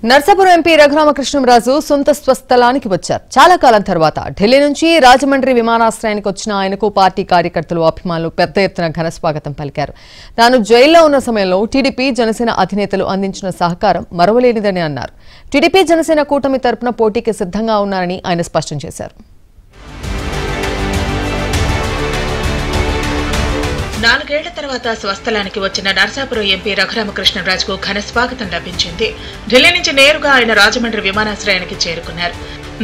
Narsapuram MP Raghurama Krishnam Raju సొంత స్వస్థలానికి వచ్చారు. చాలా కాలం తర్వాత ఢిల్లీ నుంచి రాజమండ్రి విమానాశ్రయానికి వచ్చిన ఆయనకు పార్టీ కార్యకర్తలు, అభిమానులు పెద్ద ఎత్తున ఘన స్వాగతం పలికారు. తాను జైల్లో ఉన్న సమయంలో టీడీపీ, జనసేన అధినేతలు అందించిన సహకారం మరవలేనిదని అన్నారు. టీడీపీ, జనసేన కూటమి తరపున పోటీకి సిద్ధంగా ఉన్నారని ఆయన స్పష్టం చేశారు. 4 ఏళ్ల తర్వాత స్వస్థలానికి వచ్చిన నర్సాపురం ఎంపీ రఘురామకృష్ణంరాజుకు ఘన స్వాగతం లభించింది. ఢిల్లీ నుంచి నేరుగా ఆయన రాజమండ్రి విమానాశ్రయానికి చేరుకున్నారు.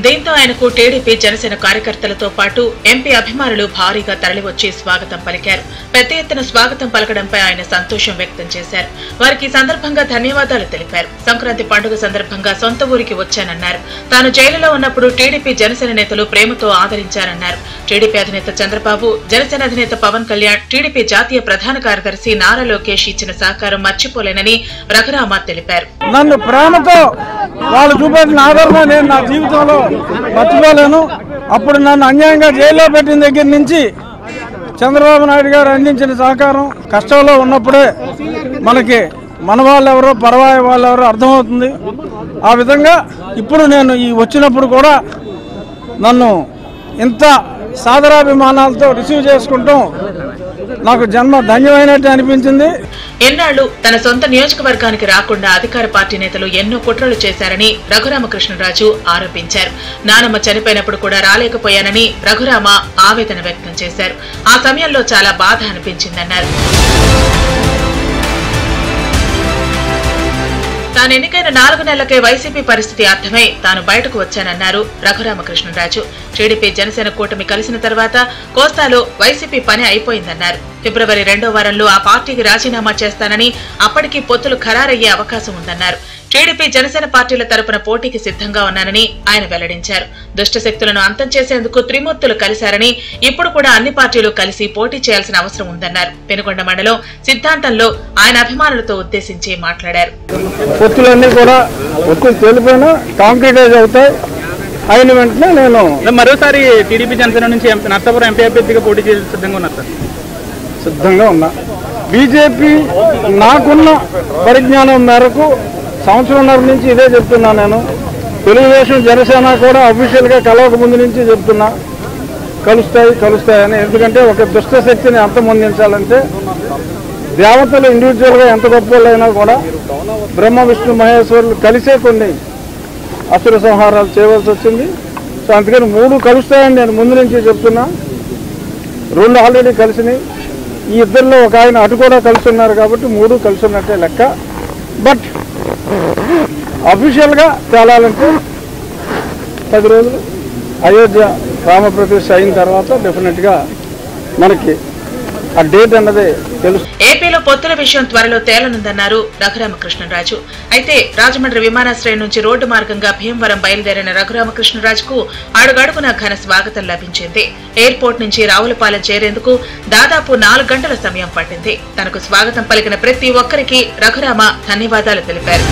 దీంతో ఆయనకు టీడీపీ, జనసేన కార్యకర్తలతో పాటు ఎంపీ అభిమానులు భారీగా తరలివచ్చి స్వాగతం పలికారు. పెద్ద ఎత్తున స్వాగతం పలకడంపై ఆయన సంతోషం వ్యక్తం చేశారు. వారికి సందర్భంగా ధన్యవాదాలు తెలిపారు. సంక్రాంతి పండుగ సందర్భంగా సొంత ఊరికి వచ్చానన్నారు. తాను జైలులో ఉన్నప్పుడు టీడీపీ, జనసేన నేతలు ప్రేమతో ఆదరించారన్నారు. టీడీపీ అధినేత చంద్రబాబు, జనసేన అధినేత పవన్ కళ్యాణ్, టీడీపీ జాతీయ ప్రధాన కార్యదర్శి నారా లోకేష్ ఇచ్చిన సహకారం మర్చిపోలేనని రఘురామ తెలిపారు. నన్ను ప్రేమతో వాళ్ళు చూపెట్టిన ఆదరణ నేను నా జీవితంలో మర్చిపోలేను. అప్పుడు నన్ను అన్యాయంగా జైల్లో పెట్టిన దగ్గర నుంచి చంద్రబాబు నాయుడు గారు అందించిన సహకారం, కష్టంలో ఉన్నప్పుడే మనకి మన వాళ్ళెవరో పరవాయి వాళ్ళెవరో అర్థమవుతుంది. ఆ విధంగా ఇప్పుడు నేను ఈ వచ్చినప్పుడు కూడా నన్ను ఇంత సాదరాభిమానాలతో రిసీవ్ చేసుకుంటాం నాకు జన్మ ధన్యమైనట్టు అనిపించింది. ఎన్నాళ్లు తన సొంత నియోజకవర్గానికి రాకుండా అధికార పార్టీ నేతలు ఎన్నో కుట్రలు చేశారని రఘురామకృష్ణంరాజు ఆరోపించారు. నానమ్మ చనిపోయినప్పుడు కూడా రాలేకపోయానని రఘురామ ఆవేదన వ్యక్తం చేశారు. ఆ సమయంలో చాలా బాధ అనిపించిందన్నారు. తాను ఎన్నికైన 4 నెలలకే వైసీపీ పరిస్థితి అర్థమై తాను బయటకు వచ్చానన్నారు రఘురామకృష్ణంరాజు. టీడీపీ, జనసేన కూటమి కలిసిన తర్వాత కోస్తాలో వైసీపీ పని అయిపోయిందన్నారు. ఫిబ్రవరి 2వ వారంలో ఆ పార్టీకి రాజీనామా చేస్తానని, అప్పటికి పొత్తులు ఖరారయ్యే అవకాశం ఉందన్నారు. టీడీపీ, జనసేన పార్టీల తరపున పోటీకి సిద్ధంగా ఉన్నానని ఆయన వెల్లడించారు. దుష్ట శక్తులను అంతం చేసేందుకు త్రిమూర్తులు కలిశారని, ఇప్పుడు కూడా అన్ని పార్టీలు కలిసి పోటీ చేయాల్సిన అవసరం ఉందన్నారు. పెనుగొండ మండలం సిద్ధాంతంలో ఆయన అభిమానులతో ఉద్దేశించి మాట్లాడారు. పొత్తులన్నీ కూడా ఒత్తులు తేలిపోయినా కాంక్రీటైజ్ అవుతాయి. అయిన వెంటనే నేను మరోసారి టీడీపీ, జనసేన నుంచి నర్సాపురం ఎంపీ అభ్యర్థిగా పోటీ చేసి సిద్ధంగా ఉన్నారు సార్. సిద్ధంగా ఉన్నా. బీజేపీ నాకున్న పరిజ్ఞానం మేరకు సంవత్సరంన్నర నుంచి ఇదే చెప్తున్నా. నేను తెలుగుదేశం, జనసేన కూడా అఫీషియల్గా కలవక ముందు నుంచి చెప్తున్నా కలుస్తాయని. ఎందుకంటే ఒక దుష్ట శక్తిని అంతమొందించాలంటే దేవతలు ఇండివిజువల్గా ఎంత గొప్పలైనా కూడా బ్రహ్మ, విష్ణు, మహేశ్వరులు కలిసే కొన్ని అసుర సంహారాలు చేయవలసి వచ్చింది. సో అందుకని 3 కలుస్తాయని నేను ముందు నుంచి చెప్తున్నా. 2 ఆల్రెడీ కలిసినాయి. ఈ ఇద్దరిలో ఒక ఆయన అటు కూడా కలుస్తున్నారు కాబట్టి 3 కలుస్తున్నట్టే లెక్క. బట్ అఫీషియల్గా తేలాలంటే 10 రోజులు అయోధ్య రామప్రతిష్ఠ అయిన తర్వాత డెఫినెట్గా మనకి ఆ డేట్ అన్నదే తెలుసు. ఏపీలో పొత్తుల విషయం త్వరలో తేలనుందన్నారు రఘురామకృష్ణంరాజు. అయితే రాజమండ్రి విమానాశ్రయం నుంచి రోడ్డు మార్గంగా భీమవరం బయలుదేరిన రఘురామకృష్ణంరాజుకు అడుగడుగున ఘన స్వాగతం లభించింది. ఎయిర్పోర్ట్ నుంచి రావులపాలెం చేరేందుకు దాదాపు 4 గంటల సమయం పట్టింది. తనకు స్వాగతం పలికిన ప్రతి ఒక్కరికి రఘురామ ధన్యవాదాలు తెలిపారు.